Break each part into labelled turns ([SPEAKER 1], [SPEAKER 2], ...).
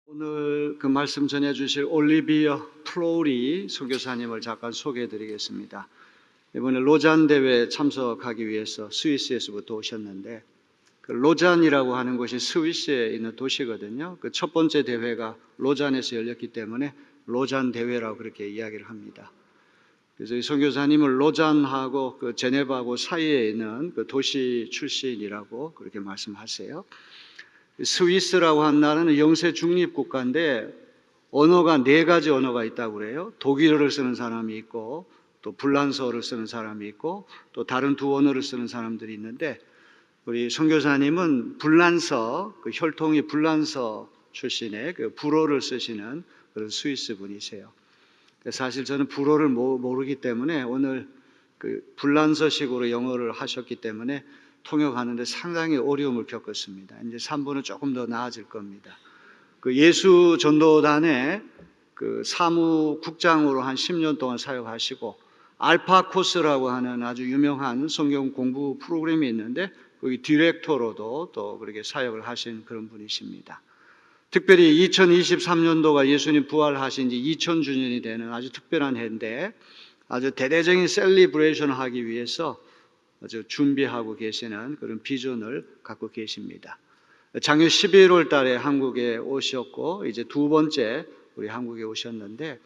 [SPEAKER 1] 오늘 그 말씀 전해주실 올리비어 플로리 선교사님을 잠깐 소개해드리겠습니다. 이번에 로잔 대회에 참석하기 위해서 스위스에서부터 오셨는데, 그 로잔이라고 하는 곳이 스위스에 있는 도시거든요. 그 첫 번째 대회가 로잔에서 열렸기 때문에 로잔 대회라고 그렇게 이야기를 합니다. 그래서 이 선교사님은 로잔하고 그 제네바하고 사이에 있는 그 도시 출신이라고 그렇게 말씀하세요. 스위스라고 한 나라는 영세 중립 국가인데 언어가 4가지 언어가 있다고 그래요. 독일어를 쓰는 사람이 있고 또 불란서어를 쓰는 사람이 있고 또 다른 2 언어를 쓰는 사람들이 있는데, 우리 선교사님은 불란서, 그 혈통이 불란서 출신의 그 불어를 쓰시는 그런 스위스 분이세요. 사실 저는 불어를 모르기 때문에 오늘 그 불란서식으로 영어를 하셨기 때문에 통역하는데 상당히 어려움을 겪었습니다. 이제 3부는 조금 더 나아질 겁니다. 그 예수 전도단의 그 사무국장으로 한 10년 동안 사역하시고, 알파 코스라고 하는 아주 유명한 성경 공부 프로그램이 있는데 거기 디렉터로도 또 그렇게 사역을 하신 그런 분이십니다. 특별히 2023년도가 예수님 부활하신 지 2000주년이 되는 아주 특별한 해인데, 아주 대대적인 셀리브레이션을 하기 위해서 아주 준비하고 계시는 그런 비전을 갖고 계십니다. 작년 11월 달에 한국에 오셨고, 이제 2번째 우리 한국에 오셨는데,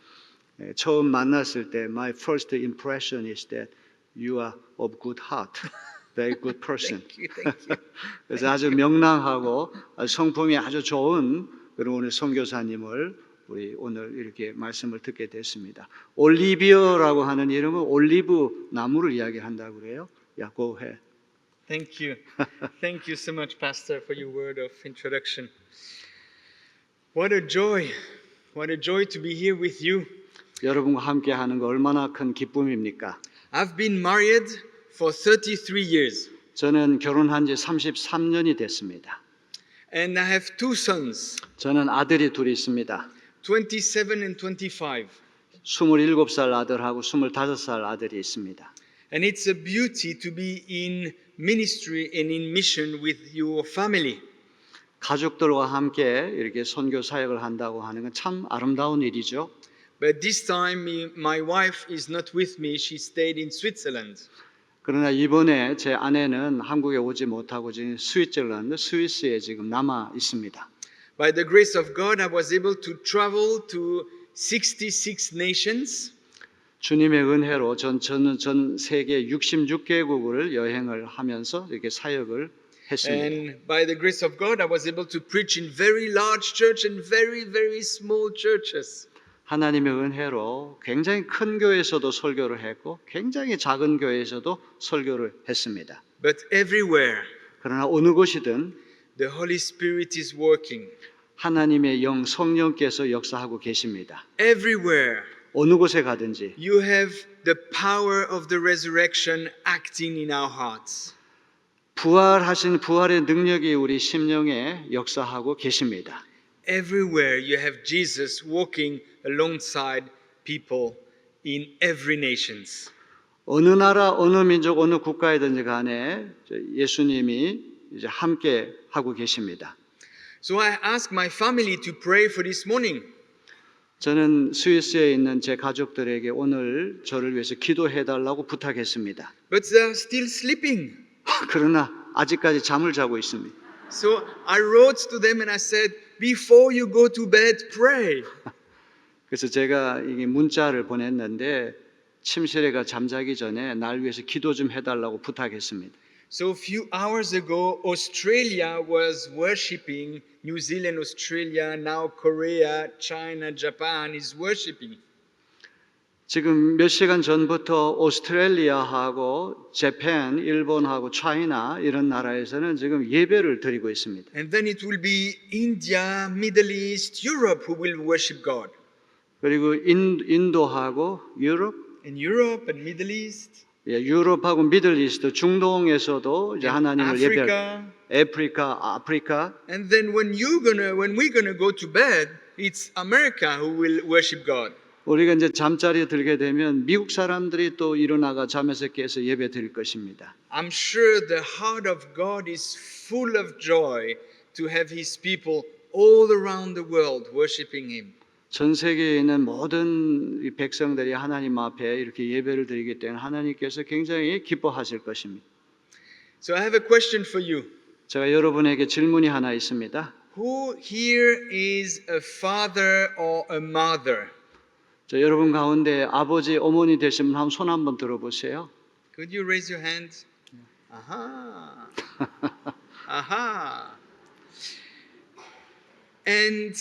[SPEAKER 1] 처음 만났을 때 My first impression is that you are of good heart, very good person.
[SPEAKER 2] Thank you.
[SPEAKER 1] 그래서 아주 명랑하고 성품이 아주 좋은 그런 오늘 선교사님을 우리 오늘 이렇게 말씀을 듣게 됐습니다. 올리비어라고 하는 이름은 올리브 나무를 이야기한다고 그래요. 야, go ahead.
[SPEAKER 2] Thank you. Thank you so much, Pastor, for your word of introduction. What a joy. What a joy to be here with you.
[SPEAKER 1] 여러분과 함께 하는 거 얼마나 큰 기쁨입니까?
[SPEAKER 2] I've been married for 33 years.
[SPEAKER 1] 저는 결혼한 지 33년이 됐습니다.
[SPEAKER 2] And I have 2 sons,
[SPEAKER 1] 저는 아들이 2 있습니다.
[SPEAKER 2] 27 and 25.
[SPEAKER 1] 27살 아들하고 25살 아들이 있습니다.
[SPEAKER 2] And it's a beauty to be in ministry and in mission with your family.
[SPEAKER 1] 가족들과 함께 이렇게 선교 사역을 한다고 하는 건 참 아름다운 일이죠.
[SPEAKER 2] But this time my wife is not with me. She stayed in Switzerland.
[SPEAKER 1] 그러나 이번에 제 아내는 한국에 오지 못하고 지금 스위스에 지금 남아 있습니다.
[SPEAKER 2] By the grace of God, I was able to travel to 66 nations.
[SPEAKER 1] 주님의 은혜로 저는 전 세계 66개국을 여행을 하면서 이렇게 사역을 했습니다.
[SPEAKER 2] And by the grace of God, I was able to preach in very large church and very, very small churches.
[SPEAKER 1] 하나님의 은혜로 굉장히 큰 교회에서도 설교를 했고 굉장히 작은 교회에서도 설교를 했습니다.
[SPEAKER 2] But everywhere,
[SPEAKER 1] 그러나 어느 곳이든
[SPEAKER 2] the Holy Spirit is working.
[SPEAKER 1] 하나님의 영 성령께서 역사하고 계십니다.
[SPEAKER 2] Everywhere,
[SPEAKER 1] 어느 곳에 가든지
[SPEAKER 2] you have the power of the resurrection acting in our hearts.
[SPEAKER 1] 부활하신 부활의 능력이 우리 심령에 역사하고 계십니다.
[SPEAKER 2] Everywhere you have Jesus walking alongside people in every nations.
[SPEAKER 1] 어느 나라, 어느 민족, 어느 국가이든지 간에 예수님이 이제 함께 하고 계십니다.
[SPEAKER 2] So I asked my family to pray for this morning.
[SPEAKER 1] 저는 스위스에 있는 제 가족들에게 오늘 저를 위해서 기도해 달라고 부탁했습니다.
[SPEAKER 2] But they are still sleeping.
[SPEAKER 1] 그러나 아직까지 잠을 자고 있습니다.
[SPEAKER 2] So I wrote to them and I said, before you go to bed, pray.
[SPEAKER 1] 그래서 제가 이게 문자를 보냈는데 침실에 가 잠자기 전에 날 위해서 기도 좀 해달라고 부탁했습니다.
[SPEAKER 2] So a few hours ago, Australia was worshiping. New Zealand, Australia, now Korea, China, Japan is worshiping.
[SPEAKER 1] 지금 몇 시간 전부터 오스트레일리아하고 재팬, 일본하고 차이나 이런 나라에서는 지금 예배를 드리고 있습니다.
[SPEAKER 2] And then it will be India, Middle East, Europe who will worship God.
[SPEAKER 1] 그리고 인도하고 유럽,
[SPEAKER 2] In Europe and Middle East,
[SPEAKER 1] 유럽하고 미들 이스트, 중동에서도 이제 하나님을 예배할,
[SPEAKER 2] Africa.
[SPEAKER 1] 아프리카.
[SPEAKER 2] And then when we're gonna go to bed, it's America who will worship God.
[SPEAKER 1] 우리가 이제 잠자리에 들게 되면 미국 사람들이 또 일어나가 잠에서 깨서 예배 드릴 것입니다.
[SPEAKER 2] I'm sure the heart of God is full of joy to have His people all around the world worshiping Him.
[SPEAKER 1] 전 세계에 있는 모든 이 백성들이 하나님 앞에 이렇게 예배를 드리기 때문에 하나님께서 굉장히 기뻐하실 것입니다.
[SPEAKER 2] So I have a question for you.
[SPEAKER 1] 제가 여러분에게 질문이 하나 있습니다.
[SPEAKER 2] Who here is a father or a mother?
[SPEAKER 1] 자, 여러분 가운데 아버지, 어머니 되신 분 한번 손 한번 들어보세요.
[SPEAKER 2] Could you raise your hand? Aha. Aha. And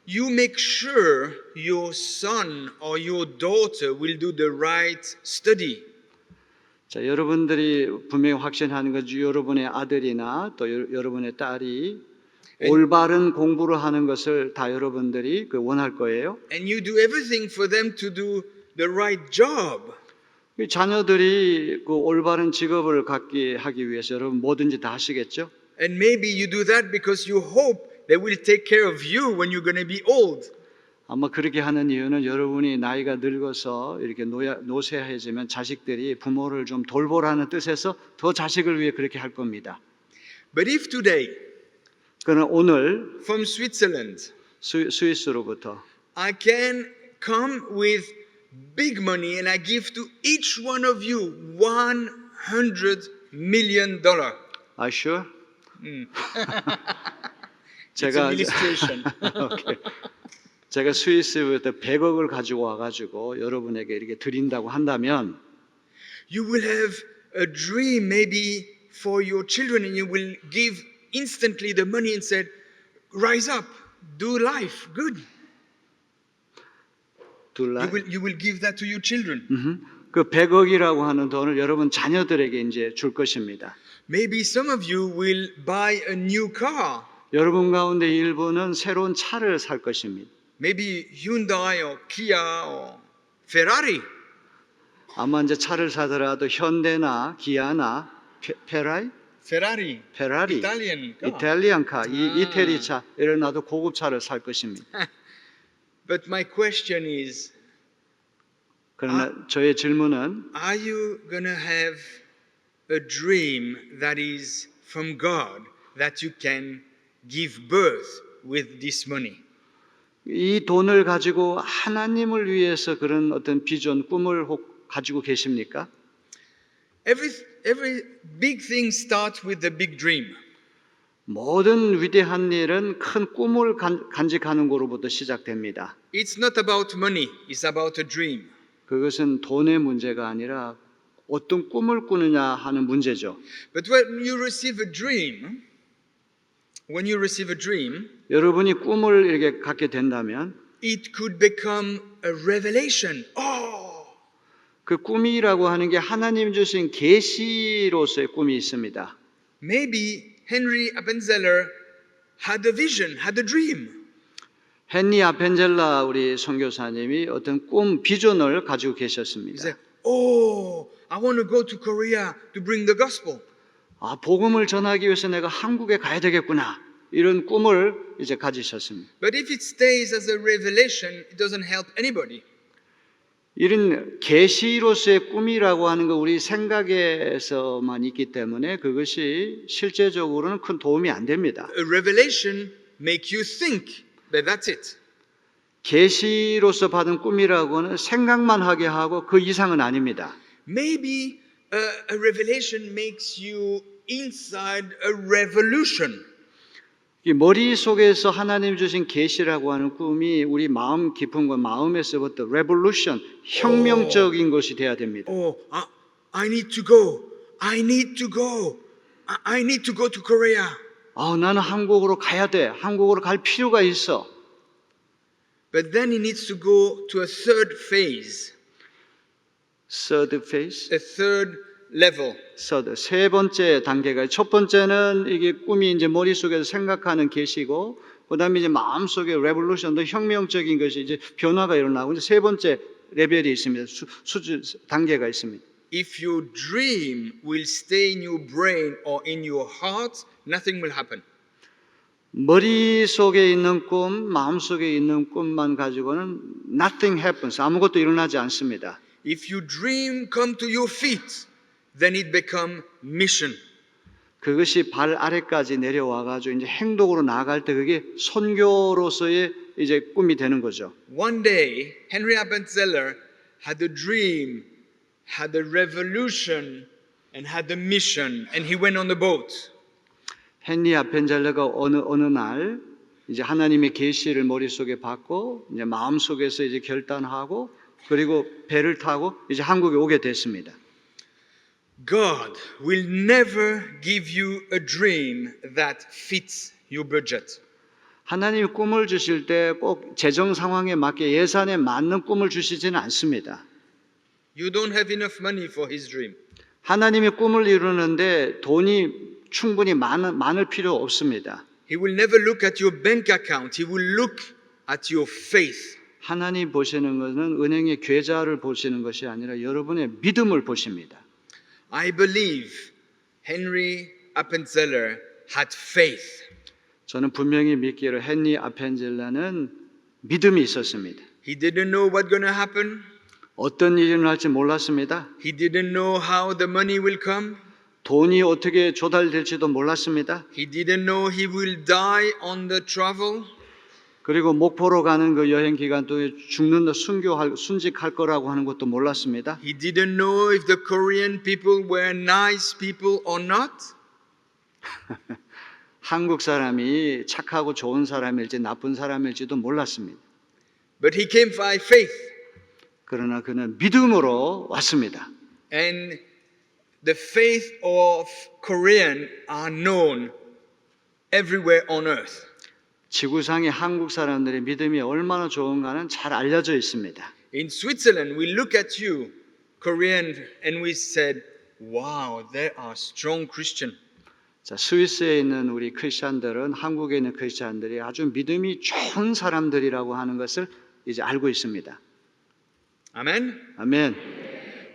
[SPEAKER 2] you make sure your son or your daughter will do the right study.
[SPEAKER 1] 자, 여러분들이 분명히 확신하는 것이 여러분의 아들이나 또 여러분의 딸이 올바른 공부를 하는 것을 다 여러분들이 원할 거예요.
[SPEAKER 2] And you do everything for them to do the right job.
[SPEAKER 1] 이 자녀들이 그 올바른 직업을 갖게 하기 위해서 여러분 뭐든지 다 하시겠죠?
[SPEAKER 2] And maybe you do that because you hope they will take care of you when you're going to be old.
[SPEAKER 1] 아마 그렇게 하는 이유는 여러분이 나이가 늙어서 이렇게 노쇠해지면 자식들이 부모를 좀 돌보라는 뜻에서 더 자식을 위해 그렇게 할 겁니다.
[SPEAKER 2] But if today,
[SPEAKER 1] 그러나 오늘
[SPEAKER 2] from Switzerland,
[SPEAKER 1] 스위스로부터
[SPEAKER 2] I can come with big money and I give to each one of you $100 million.
[SPEAKER 1] Are you sure?
[SPEAKER 2] It's an illustration.
[SPEAKER 1] 오케이. 제가 스위스부터 100억을 가지고 와가지고 여러분에게 이렇게 드린다고 한다면
[SPEAKER 2] You will have a dream maybe for your children and you will give instantly the money and said, rise up, do life, good. You will give that to your children.
[SPEAKER 1] 그 100억이라고 하는 돈을 여러분 자녀들에게 이제 줄 것입니다.
[SPEAKER 2] Maybe some of you will buy a new car.
[SPEAKER 1] 여러분 가운데 일부는 새로운 차를 살 것입니다.
[SPEAKER 2] Maybe Hyundai or Kia or Ferrari.
[SPEAKER 1] 아마 이제 차를 사더라도 현대나 기아나
[SPEAKER 2] Ferrari. Italian car.
[SPEAKER 1] 이탈리안 카, 이태리 차 이런 나도 고급 차를 살 것입니다.
[SPEAKER 2] But my question is,
[SPEAKER 1] 그러나 저의 질문은
[SPEAKER 2] are you going to have a dream that is from God that you can give birth with this money?
[SPEAKER 1] 이 돈을 가지고 하나님을 위해서 그런 어떤 비전, 꿈을 가지고 계십니까?
[SPEAKER 2] Every big thing starts with the big dream.
[SPEAKER 1] 모든 위대한 일은 큰 꿈을 간직하는 거로부터 시작됩니다.
[SPEAKER 2] It's not about money, it's about a dream.
[SPEAKER 1] 그것은 돈의 문제가 아니라 어떤 꿈을 꾸느냐 하는 문제죠.
[SPEAKER 2] But when you receive a dream,
[SPEAKER 1] 여러분이 꿈을 이렇게 갖게 된다면
[SPEAKER 2] it could become a revelation.
[SPEAKER 1] 그 꿈이라고 하는 게 하나님 주신 계시로서의 꿈이 있습니다.
[SPEAKER 2] Maybe Henry Appenzeller had a vision, had a dream.
[SPEAKER 1] 헨리 아펜젤라 우리 선교사님이 어떤 꿈, 비전을 가지고
[SPEAKER 2] He
[SPEAKER 1] 계셨습니다.
[SPEAKER 2] said, I want to go to Korea to bring the gospel.
[SPEAKER 1] 아, 복음을 전하기 위해서 내가 한국에 가야 되겠구나. 이런 꿈을 이제 가지셨습니다.
[SPEAKER 2] But if it stays as a revelation, it doesn't help anybody.
[SPEAKER 1] 이런 계시로서의 꿈이라고 하는 거 우리 생각에서만 있기 때문에 그것이 실제적으로는 큰 도움이 안 됩니다.
[SPEAKER 2] A revelation make you think, but that's it.
[SPEAKER 1] 계시로서 받은 꿈이라고는 생각만 하게 하고 그 이상은 아닙니다.
[SPEAKER 2] Maybe a revelation makes you inside a revolution.
[SPEAKER 1] 이 머릿속에서 하나님 주신 계시라고 하는 꿈이 우리 마음 깊은 것, 마음에서부터 revolution, 혁명적인 것이 돼야 됩니다.
[SPEAKER 2] I need to go. I need to go. I need to go to Korea.
[SPEAKER 1] 나는 한국으로 가야 돼. 한국으로 갈 필요가 있어.
[SPEAKER 2] But then he needs to go to a third phase.
[SPEAKER 1] Third phase?
[SPEAKER 2] A third level.
[SPEAKER 1] 세 번째 단계가 첫 번째는 이게 꿈이 이제 머릿속에서 생각하는 계시고 그다음에 이제 마음속에 레볼루션도 혁명적인 것이 이제 변화가 일어나고 이제 세 번째 레벨이 있습니다. 수준 단계가 있습니다.
[SPEAKER 2] If your dream will stay in your brain or in your heart, nothing will happen.
[SPEAKER 1] 머릿속에 있는 꿈, 마음속에 있는 꿈만 가지고는 nothing happens. 아무것도 일어나지 않습니다.
[SPEAKER 2] If your dream come to your feet, then it become mission.
[SPEAKER 1] 그것이 발 아래까지 내려와 가지고 이제 행동으로 나아갈 때 그게 선교로서의 이제 꿈이 되는 거죠.
[SPEAKER 2] One day, Henry Appenzeller had a dream, had a revolution, and had a mission, and he went on the boat.
[SPEAKER 1] 헨리 아펜젤러가 어느 날 이제 하나님의 계시를 머릿속에 받고 이제 마음속에서 이제 결단하고 그리고 배를 타고 이제 한국에 오게 됐습니다.
[SPEAKER 2] God will never give you a dream that fits your budget.
[SPEAKER 1] 하나님이 꿈을 주실 때 꼭 재정 상황에 맞게 예산에 맞는 꿈을 주시지는 않습니다.
[SPEAKER 2] You don't have enough money for his dream.
[SPEAKER 1] 하나님이 꿈을 이루는데 돈이 충분히 많을 필요 없습니다.
[SPEAKER 2] He will never look at your bank account. He will look at your faith.
[SPEAKER 1] 하나님 보시는 것은 은행의 계좌를 보시는 것이 아니라 여러분의 믿음을 보십니다.
[SPEAKER 2] I believe Henry Appenzeller had faith.
[SPEAKER 1] 저는 분명히 믿기를 헨리 아펜젤러는 믿음이 있었습니다.
[SPEAKER 2] He didn't know what going to happen.
[SPEAKER 1] 어떤 일이 일어날지 몰랐습니다.
[SPEAKER 2] He didn't know how the money will come.
[SPEAKER 1] 돈이 어떻게 조달될지도 몰랐습니다.
[SPEAKER 2] He didn't know he will die on the travel.
[SPEAKER 1] 그리고 목포로 가는 그 여행 기간 동안 순직할 거라고 하는 것도 몰랐습니다.
[SPEAKER 2] He didn't know if the Korean people were nice people or not.
[SPEAKER 1] 한국 사람이 착하고 좋은 사람일지 나쁜 사람일지도 몰랐습니다.
[SPEAKER 2] But he came by faith.
[SPEAKER 1] 그러나 그는 믿음으로 왔습니다.
[SPEAKER 2] And the faith of Korean are known everywhere on earth.
[SPEAKER 1] 지구상의 한국 사람들의 믿음이 얼마나 좋은가는 잘 알려져 있습니다.
[SPEAKER 2] In Switzerland, we look at you, Korean, and we said, wow, they are strong Christian.
[SPEAKER 1] 자, 스위스에 있는 우리 크리스천들은 한국에 있는 크리스천들이 아주 믿음이 좋은 사람들이라고 하는 것을 이제 알고 있습니다.
[SPEAKER 2] Amen?
[SPEAKER 1] 아멘.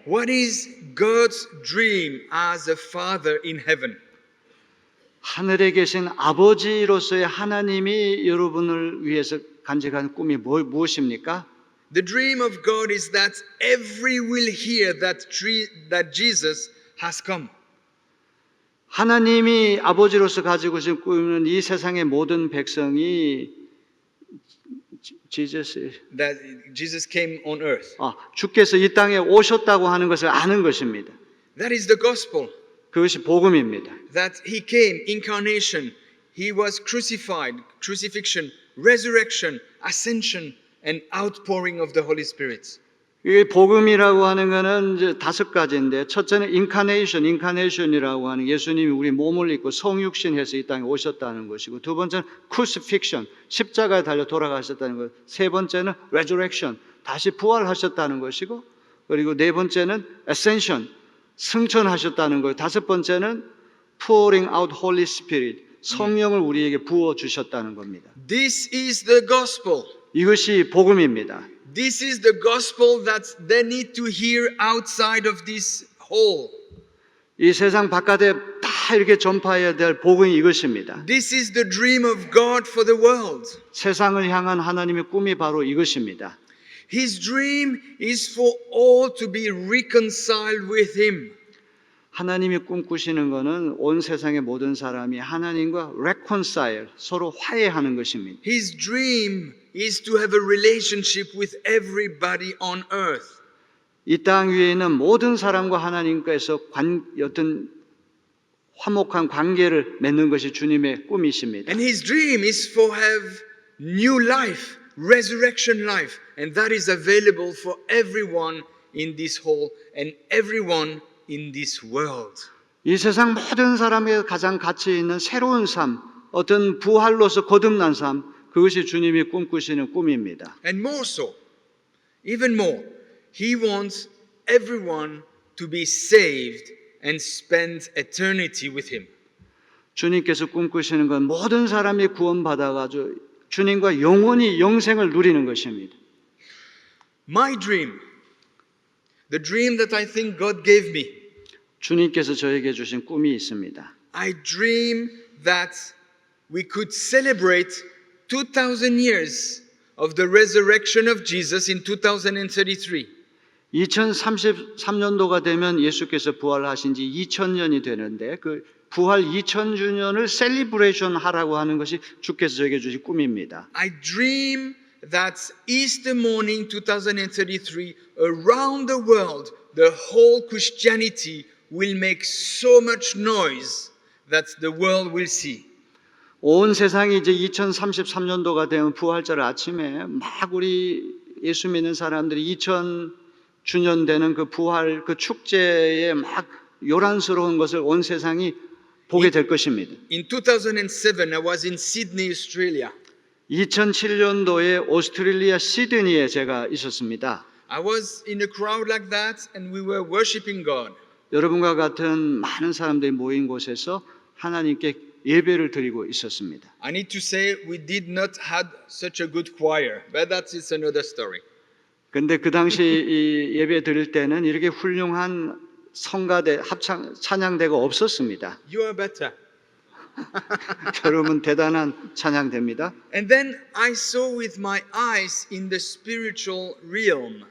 [SPEAKER 2] What is God's dream as a father in heaven?
[SPEAKER 1] 하늘에 계신 아버지로서의 하나님이 여러분을 위해서 간직한 꿈이 무엇입니까?
[SPEAKER 2] The dream of God is that every will hear that Jesus has come.
[SPEAKER 1] 하나님이 아버지로서 가지고 계신 꿈은 이 세상의 모든 백성이
[SPEAKER 2] That Jesus came on earth.
[SPEAKER 1] 주께서 이 땅에 오셨다고 하는 것을 아는 것입니다.
[SPEAKER 2] That is the gospel.
[SPEAKER 1] 그것이 복음입니다.
[SPEAKER 2] That he came, incarnation, he was crucified, crucifixion, resurrection, ascension, and outpouring of the Holy Spirit.
[SPEAKER 1] 이 복음이라고 하는 것은 이제 5가지인데 첫째는 인카네이션이라고 하는 예수님이 우리 몸을 입고 성육신해서 이 땅에 오셨다는 것이고 두 번째는 crucifixion, 십자가에 달려 돌아가셨다는 것. 세 번째는 resurrection, 다시 부활하셨다는 것이고 그리고 네 번째는 ascension, 승천하셨다는 것. 다섯 번째는 pouring out Holy Spirit, 성령을 우리에게 부어 주셨다는 겁니다.
[SPEAKER 2] This is the gospel.
[SPEAKER 1] 이것이 복음입니다.
[SPEAKER 2] This is the gospel that they need to hear outside of this hall.
[SPEAKER 1] 이 세상 바깥에 다 이렇게 전파해야 될 복음이 이것입니다.
[SPEAKER 2] This is the dream of God for the world.
[SPEAKER 1] 세상을 향한 하나님의 꿈이 바로 이것입니다.
[SPEAKER 2] His dream is for all to be reconciled with Him.
[SPEAKER 1] 하나님이 꿈꾸시는 것은 온 세상의 모든 사람이 하나님과 reconcile, 서로 화해하는 것입니다.
[SPEAKER 2] His dream is to have a relationship with everybody on earth.
[SPEAKER 1] 이 땅 위에 있는 모든 사람과 하나님께서 어떤 화목한 관계를 맺는 것이 주님의 꿈이십니다.
[SPEAKER 2] And His dream is for have new life, resurrection life, and that is available for everyone in this hall and everyone in this world.
[SPEAKER 1] 이 세상 모든 사람의 가장 가치 있는 새로운 삶, 어떤 부활로서 거듭난 삶, 그것이 주님이 꿈꾸시는 꿈입니다.
[SPEAKER 2] And more so, even more, He wants everyone to be saved and spend eternity with Him.
[SPEAKER 1] 주님께서 꿈꾸시는 건 모든 사람이 구원받아가지고 주님과 영원히 영생을 누리는 것입니다.
[SPEAKER 2] My dream, the dream that I think God gave me,
[SPEAKER 1] 주님께서 저에게 주신 꿈이 있습니다.
[SPEAKER 2] I dream that we could celebrate 2,000 years of the resurrection of Jesus in 2033.
[SPEAKER 1] 2033년도가 되면 예수께서 부활하신 지 2000년이 되는데 그 부활 2000주년을 셀리브레이션 하라고 하는 것이 주께서 저에게 주신 꿈입니다.
[SPEAKER 2] I dream that Easter morning 2033, around the world, the whole Christianity will make so much noise that the world will see.
[SPEAKER 1] 온 세상이 이제 2033년도가 되면 부활절 아침에 막 우리 예수 믿는 사람들이 2000주년 되는 그 부활 그 축제에 막 요란스러운 것을 온 세상이 보게 될 것입니다.
[SPEAKER 2] In 2007, I was in Sydney, Australia.
[SPEAKER 1] 2007년도에 오스트레일리아 시드니에 제가 있었습니다.
[SPEAKER 2] I was in a crowd like that and we were worshiping God.
[SPEAKER 1] 여러분과 같은 많은 사람들이 모인 곳에서 하나님께 예배를 드리고 있었습니다.
[SPEAKER 2] I need to say we did not have such a good choir, but that is another story.
[SPEAKER 1] 근데 그 당시 이 예배 드릴 때는 이렇게 훌륭한 성가대 합창 찬양대가 없었습니다.
[SPEAKER 2] You are better.
[SPEAKER 1] 여러분 대단한 찬양대입니다.
[SPEAKER 2] And then I saw with my eyes in the spiritual realm.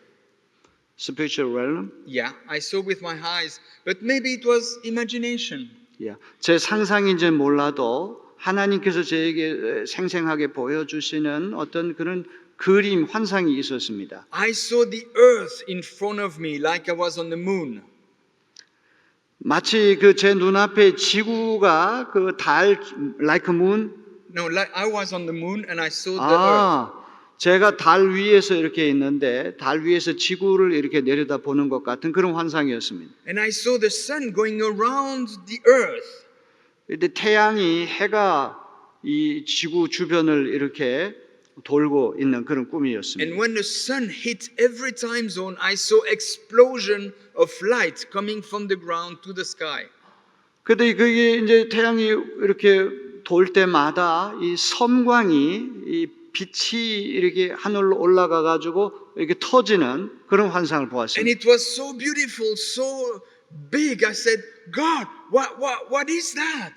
[SPEAKER 1] Spiritual realm.
[SPEAKER 2] Yeah, I saw with my eyes, but maybe it was imagination.
[SPEAKER 1] 제 상상인지는 몰라도 하나님께서 저에게 생생하게 보여주시는 어떤 그런 그림, 환상이 있었습니다.
[SPEAKER 2] I saw the earth in front of me like I was on the moon.
[SPEAKER 1] 마치 그 제 눈앞에 지구가 그 달, like a moon.
[SPEAKER 2] No, like I was on the moon and I saw the earth.
[SPEAKER 1] 제가 달 위에서 이렇게 있는데 달 위에서 지구를 이렇게 내려다 보는 것 같은 그런 환상이었습니다.
[SPEAKER 2] And I saw the sun going around the earth.
[SPEAKER 1] 근데 태양이 해가 이 지구 주변을 이렇게 돌고 있는 그런 꿈이었습니다.
[SPEAKER 2] And when the sun hit every time zone, I saw explosion of light coming from the ground to the sky.
[SPEAKER 1] 근데 그게 이제 태양이 이렇게 돌 때마다 이 섬광이 이 빛이 이렇게 하늘로 올라가 가지고 이렇게 터지는 그런 환상을
[SPEAKER 2] And
[SPEAKER 1] 보았습니다.
[SPEAKER 2] it was so beautiful, so big. I said, God, what is that?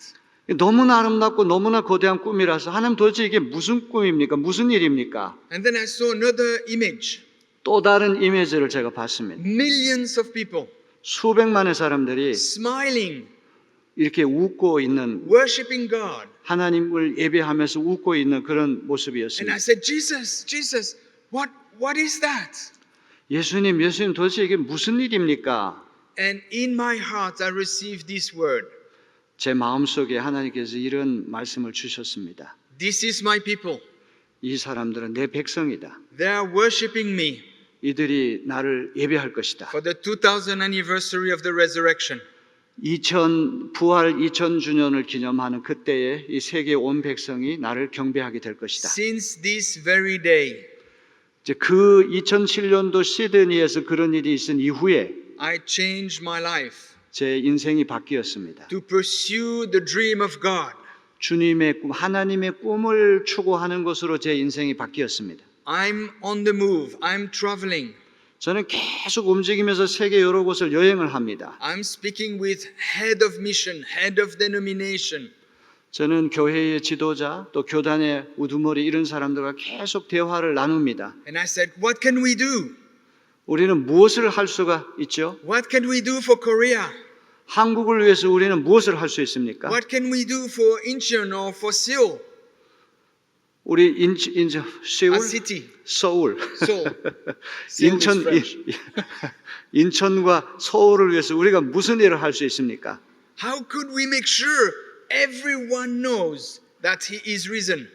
[SPEAKER 1] 너무나 아름답고 너무나 거대한 꿈이라서 하나님 도대체 이게 무슨 꿈입니까? 무슨 일입니까?
[SPEAKER 2] And then I saw another image.
[SPEAKER 1] 또 다른 이미지를 제가 봤습니다.
[SPEAKER 2] Millions of people
[SPEAKER 1] 수백만의 사람들이
[SPEAKER 2] smiling,
[SPEAKER 1] 이렇게 웃고 있는
[SPEAKER 2] worshiping God.
[SPEAKER 1] 하나님을 예배하면서 웃고 있는 그런
[SPEAKER 2] And I
[SPEAKER 1] 모습이었습니다.
[SPEAKER 2] said, Jesus, what is that?
[SPEAKER 1] 예수님 도대체 이게 무슨 일입니까?
[SPEAKER 2] And in my heart, I received this word.
[SPEAKER 1] 제 마음속에 하나님께서 이런 말씀을 주셨습니다.
[SPEAKER 2] This is my people.
[SPEAKER 1] 이 사람들은 내 백성이다.
[SPEAKER 2] They are worshiping me
[SPEAKER 1] 이들이 나를 예배할 것이다.
[SPEAKER 2] for the 2000th anniversary of the resurrection.
[SPEAKER 1] 부활 2000주년을 기념하는 그때에 이 세계 온 백성이 나를 경배하게 될 것이다.
[SPEAKER 2] Since this very day,
[SPEAKER 1] 이제 그 2007년도 시드니에서 그런 일이 있은 이후에
[SPEAKER 2] I changed my life
[SPEAKER 1] 제 인생이 바뀌었습니다.
[SPEAKER 2] to pursue the dream of God.
[SPEAKER 1] 주님의 꿈, 하나님의 꿈을 추구하는 것으로 제 인생이 바뀌었습니다.
[SPEAKER 2] I'm on the move. I'm traveling.
[SPEAKER 1] 저는 계속 움직이면서 세계 여러 곳을 여행을 합니다.
[SPEAKER 2] I'm speaking with head of mission, head of denomination.
[SPEAKER 1] 저는 교회의 지도자 또 교단의 우두머리 이런 사람들과 계속 대화를 나눕니다.
[SPEAKER 2] And I said, what can we do?
[SPEAKER 1] 우리는 무엇을 할 수가 있죠?
[SPEAKER 2] What can we do for Korea?
[SPEAKER 1] 한국을 위해서 우리는 무엇을 할 수 있습니까?
[SPEAKER 2] What can we do for Incheon or for Seoul?
[SPEAKER 1] 우리 세울,
[SPEAKER 2] A city.
[SPEAKER 1] 서울,
[SPEAKER 2] Seoul. Seoul is French.
[SPEAKER 1] 인천과 서울을 위해서 우리가 무슨 일을 할 수 있습니까?
[SPEAKER 2] How could we make sure everyone knows that he is risen?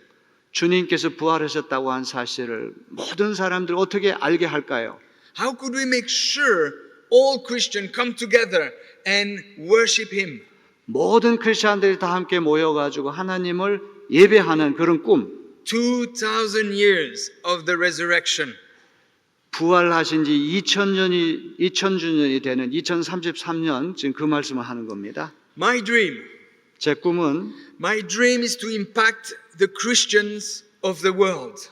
[SPEAKER 1] 주님께서 부활하셨다고 한 사실을 모든 사람들 어떻게 알게 할까요?
[SPEAKER 2] How could we make sure all Christians come together and worship him?
[SPEAKER 1] 모든 크리스천들이 다 함께 모여가지고 하나님을 예배하는 그런 꿈.
[SPEAKER 2] 2000 years of the resurrection.
[SPEAKER 1] 부활하신 지 2000주년이 되는 2033년 지금 그 말씀을 하는 겁니다.
[SPEAKER 2] My dream
[SPEAKER 1] 제 꿈은
[SPEAKER 2] is to impact the Christians of the world.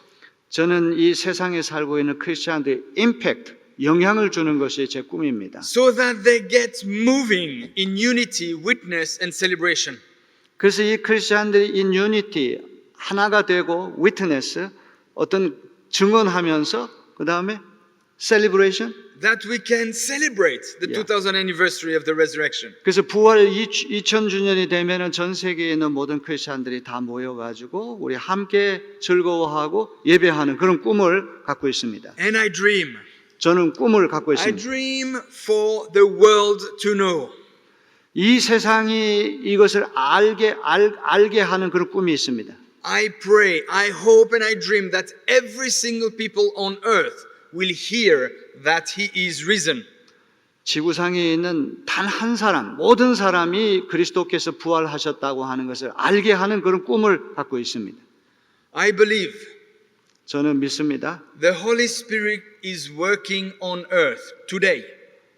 [SPEAKER 1] 저는 이 세상에 살고 있는 크리스천들의 임팩트, 영향을 주는 것이 제 꿈입니다.
[SPEAKER 2] So that they get moving in unity, witness and celebration.
[SPEAKER 1] 그래서 이 크리스천들이 in unity 하나가 되고 witness 어떤 증언하면서 그 다음에 celebration
[SPEAKER 2] that we can celebrate the
[SPEAKER 1] Yeah.
[SPEAKER 2] 2000th anniversary of the resurrection.
[SPEAKER 1] 그래서 부활 2000주년이 되면은 전 세계에 있는 모든 크리스천들이 다 모여가지고 우리 함께 즐거워하고 예배하는 그런 꿈을 갖고 있습니다.
[SPEAKER 2] And I dream.
[SPEAKER 1] 저는 꿈을 갖고
[SPEAKER 2] I
[SPEAKER 1] 있습니다.
[SPEAKER 2] dream for the world to know.
[SPEAKER 1] 이 세상이 이것을 알게 하는 그런 꿈이 있습니다.
[SPEAKER 2] I pray, I hope and I dream that every single people on earth will hear that he is risen.
[SPEAKER 1] 지구상에 있는 단 한 사람, 모든 사람이 그리스도께서 부활하셨다고 하는 것을 알게 하는 그런 꿈을 갖고 있습니다.
[SPEAKER 2] I believe
[SPEAKER 1] 저는 믿습니다.
[SPEAKER 2] the Holy Spirit is working on earth today.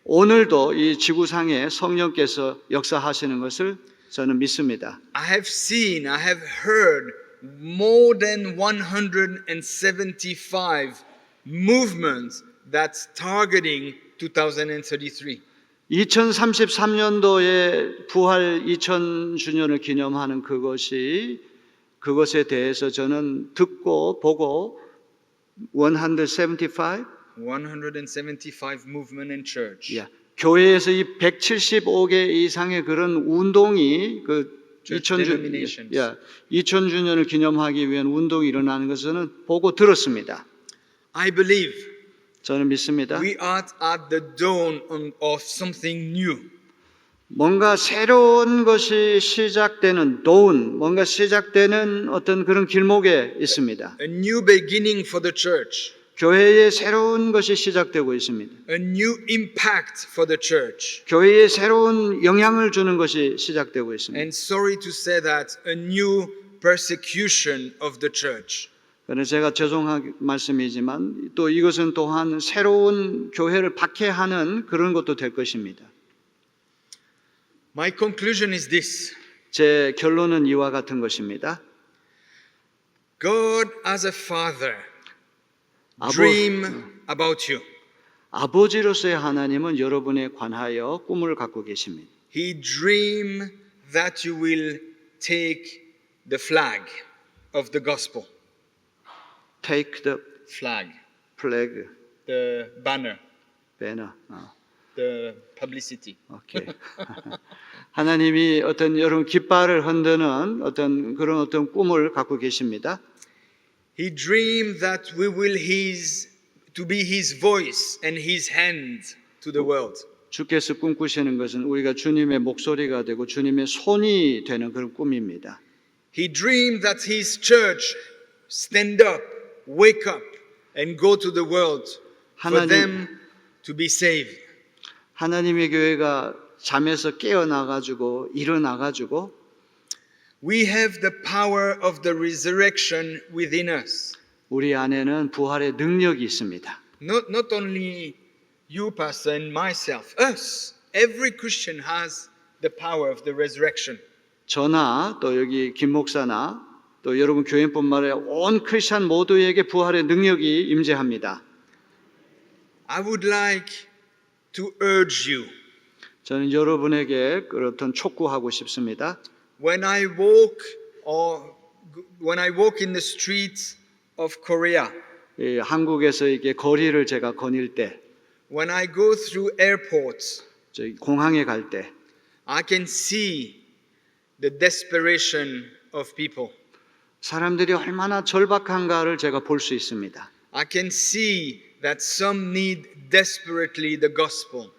[SPEAKER 1] 오늘도 이 지구상에 성령께서 역사하시는 것을 저는 믿습니다.
[SPEAKER 2] I have seen, I have heard more than 175 movements that's targeting 2033.
[SPEAKER 1] 2033년도에 부활 2000주년을 기념하는 그것에 대해서 저는 듣고 보고 175
[SPEAKER 2] 175 movement in church.
[SPEAKER 1] 교회에서 이 175개 이상의 그런 운동이
[SPEAKER 2] Church denominations.
[SPEAKER 1] 2000주년을 기념하기 위한 운동이 일어나는 것을 보고 들었습니다.
[SPEAKER 2] I believe
[SPEAKER 1] 저는 믿습니다.
[SPEAKER 2] we are at the dawn of something new.
[SPEAKER 1] 뭔가 새로운 것이 시작되는 뭔가 시작되는 어떤 그런 길목에 있습니다.
[SPEAKER 2] A new beginning for the church.
[SPEAKER 1] 교회에 새로운 것이 시작되고 있습니다.
[SPEAKER 2] A new impact for the church.
[SPEAKER 1] 교회에 새로운 영향을 주는 것이 시작되고 있습니다.
[SPEAKER 2] And sorry to say that, a new persecution of the church.
[SPEAKER 1] 그래서 제가 죄송한 말씀이지만 또 이것은 또한 새로운 교회를 박해하는 그런 것도 될 것입니다.
[SPEAKER 2] My conclusion is this.
[SPEAKER 1] 제 결론은 이와 같은 것입니다.
[SPEAKER 2] God as a father dream about you.
[SPEAKER 1] 아버지로서의 하나님은 여러분에 관하여 꿈을 갖고 계십니다.
[SPEAKER 2] He dream that you will take the flag of the gospel.
[SPEAKER 1] Take the
[SPEAKER 2] Flag.
[SPEAKER 1] flag,
[SPEAKER 2] The banner.
[SPEAKER 1] banner.
[SPEAKER 2] The publicity.
[SPEAKER 1] 오케이. 하나님이 어떤 여러분 깃발을 흔드는 어떤 꿈을 갖고 계십니다.
[SPEAKER 2] He dreamed that we will to be his voice and his hand to the world.
[SPEAKER 1] 주께서 꿈꾸시는 것은 우리가 주님의 목소리가 되고 주님의 손이 되는 그런 꿈입니다.
[SPEAKER 2] He dreamed that his church stand up, wake up and go to the world for them to be saved.
[SPEAKER 1] 하나님의 교회가 잠에서 깨어나가지고 일어나가지고
[SPEAKER 2] We have the power of the resurrection within us.
[SPEAKER 1] 우리 안에는 부활의 능력이 있습니다.
[SPEAKER 2] Not only you, Pastor, and myself, us. Every Christian has the power of the resurrection.
[SPEAKER 1] 저나 또 여기 김 목사나 또 여러분 교인뿐만 아니라 온 크리스천 모두에게 부활의 능력이 임재합니다.
[SPEAKER 2] I would like to urge you.
[SPEAKER 1] 저는 여러분에게 그렇던 촉구하고 싶습니다.
[SPEAKER 2] When I walk in the streets of Korea,
[SPEAKER 1] 한국에서 이게 거리를 제가 거닐 때,
[SPEAKER 2] when I go through airports,
[SPEAKER 1] 공항에 갈 때,
[SPEAKER 2] I can see the desperation of people.
[SPEAKER 1] 사람들이 얼마나 절박한가를 제가 볼 수 있습니다.
[SPEAKER 2] I can see that some need desperately the gospel.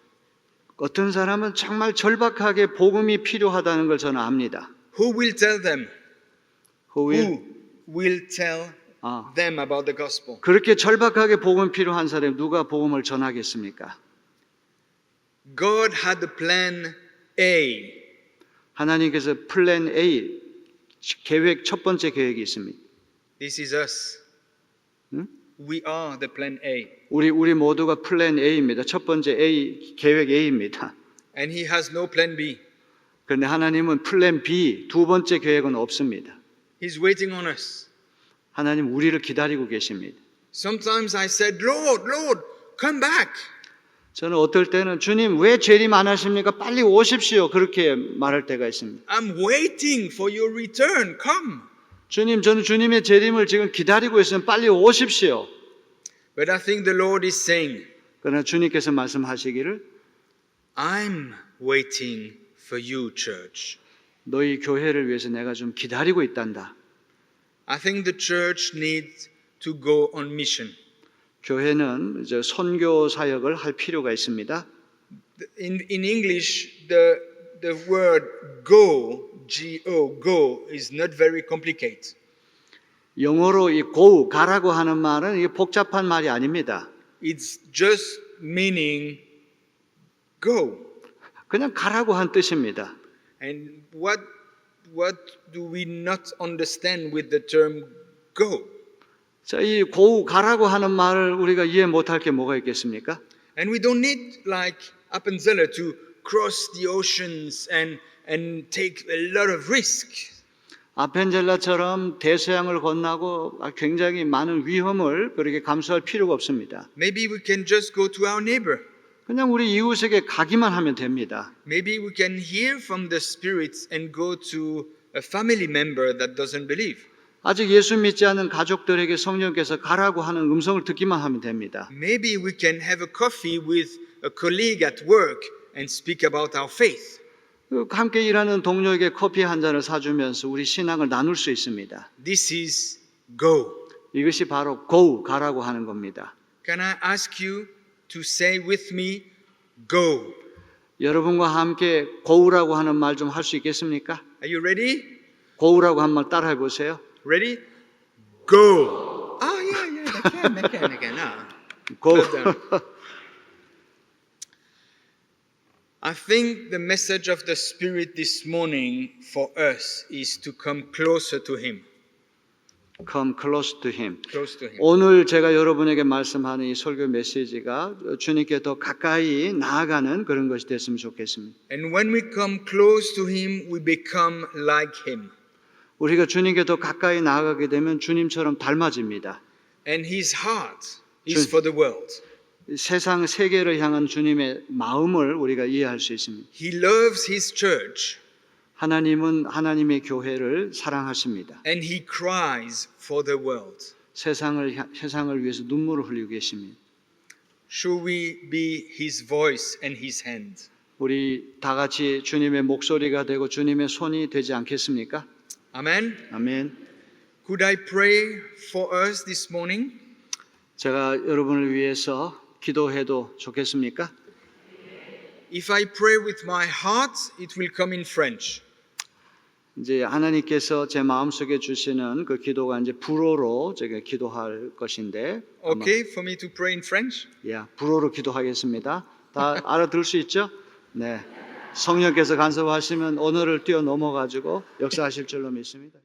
[SPEAKER 1] 어떤 사람은 정말 절박하게 복음이 필요하다는 걸 저는 압니다.
[SPEAKER 2] Who will tell them?
[SPEAKER 1] Who
[SPEAKER 2] will tell them about the gospel?
[SPEAKER 1] 그렇게 절박하게 복음 필요한 사람이 누가 복음을 전하겠습니까?
[SPEAKER 2] God had a plan A.
[SPEAKER 1] 하나님께서 플랜 A, 첫 번째 계획이 있습니다.
[SPEAKER 2] This is us. We are the plan A.
[SPEAKER 1] 우리 모두가 플랜 A입니다. 첫 번째 계획 A입니다.
[SPEAKER 2] And he has no plan B.
[SPEAKER 1] 그런데 하나님은 플랜 B, 두 번째 계획은 없습니다.
[SPEAKER 2] He's waiting on us.
[SPEAKER 1] 하나님 우리를 기다리고 계십니다.
[SPEAKER 2] Sometimes I said, Lord, come back.
[SPEAKER 1] 저는 어떨 때는 주님 왜 재림 안 하십니까? 빨리 오십시오. 그렇게 말할 때가 있습니다.
[SPEAKER 2] I'm waiting for your return. Come.
[SPEAKER 1] 주님, 저는 주님의 재림을 지금 기다리고 있으면 빨리 오십시오.
[SPEAKER 2] But I think the Lord is saying,
[SPEAKER 1] 그러나 주님께서 말씀하시기를
[SPEAKER 2] I'm waiting for you, church.
[SPEAKER 1] 너희 교회를 위해서 내가 좀 기다리고 있단다.
[SPEAKER 2] I think the church needs to go on mission.
[SPEAKER 1] 교회는 이제 선교 사역을 할 필요가 있습니다.
[SPEAKER 2] In English, the word go, G-O, go, is not very complicated.
[SPEAKER 1] 영어로 이 go, 가라고 하는 말은 이게 복잡한 말이 아닙니다.
[SPEAKER 2] It's just meaning go.
[SPEAKER 1] 그냥 가라고 한 뜻입니다.
[SPEAKER 2] And what do we not understand with the term go?
[SPEAKER 1] 자, 이 go, 가라고 하는 말을 우리가 이해 못할 게 뭐가 있겠습니까?
[SPEAKER 2] And we don't need like Appenzeller to cross the oceans and take a lot of risk.
[SPEAKER 1] 아펜젤라처럼 대서양을 건너고 굉장히 많은 위험을 그렇게 감수할 필요가 없습니다.
[SPEAKER 2] Maybe we can just go to our neighbor.
[SPEAKER 1] 그냥 우리 이웃에게 가기만 하면 됩니다.
[SPEAKER 2] Maybe we can hear from the spirits and go to a family member that doesn't believe.
[SPEAKER 1] 아직 예수 믿지 않는 가족들에게 성령께서 가라고 하는 음성을 듣기만 하면 됩니다.
[SPEAKER 2] Maybe we can have a coffee with a colleague at work and speak about our faith.
[SPEAKER 1] 함께 일하는 동료에게 커피 한 잔을 사주면서 우리 신앙을 나눌 수 있습니다.
[SPEAKER 2] This is go.
[SPEAKER 1] 이것이 바로 go, 가라고 하는 겁니다.
[SPEAKER 2] Can I ask you to say with me, go?
[SPEAKER 1] 여러분과 함께 go라고 하는 말 좀 할 수 있겠습니까?
[SPEAKER 2] Are you ready?
[SPEAKER 1] go라고 한 말 따라해 보세요.
[SPEAKER 2] Ready? Go. Oh, yeah, I can.
[SPEAKER 1] go.
[SPEAKER 2] Well done. I think the message of the Spirit this morning for us is to come closer to Him.
[SPEAKER 1] Come close to him.
[SPEAKER 2] Close to Him.
[SPEAKER 1] 오늘 제가 여러분에게 말씀하는 이 설교 메시지가 주님께 더 가까이 나아가는 그런 것이 됐으면 좋겠습니다.
[SPEAKER 2] And when we come close to Him, we become like Him.
[SPEAKER 1] 우리가 주님께 더 가까이 나아가게 되면 주님처럼 닮아집니다.
[SPEAKER 2] And His heart is for the world.
[SPEAKER 1] 세상 세계를 향한 주님의 마음을 우리가 이해할 수 있습니다.
[SPEAKER 2] He loves His church.
[SPEAKER 1] 하나님은 하나님의 교회를 사랑하십니다.
[SPEAKER 2] And He cries for the world.
[SPEAKER 1] 세상을 위해서 눈물을 흘리고 계십니다.
[SPEAKER 2] Should we be His voice and His hand?
[SPEAKER 1] 우리 다 같이 주님의 목소리가 되고 주님의 손이 되지 않겠습니까?
[SPEAKER 2] Amen.
[SPEAKER 1] 아멘.
[SPEAKER 2] Could I pray for us this morning?
[SPEAKER 1] 제가 여러분을 위해서 기도해도 좋겠습니까?
[SPEAKER 2] If I pray with my heart, it will come in French.
[SPEAKER 1] 이제 하나님께서 제 마음속에 주시는 그 기도가 이제 불어로 제가 기도할 것인데,
[SPEAKER 2] Okay, for me to pray in French?
[SPEAKER 1] 불어로 기도하겠습니다. 다 알아들 수 있죠? 네. 성령께서 간섭하시면 언어를 뛰어넘어 가지고 역사하실 줄로 믿습니다.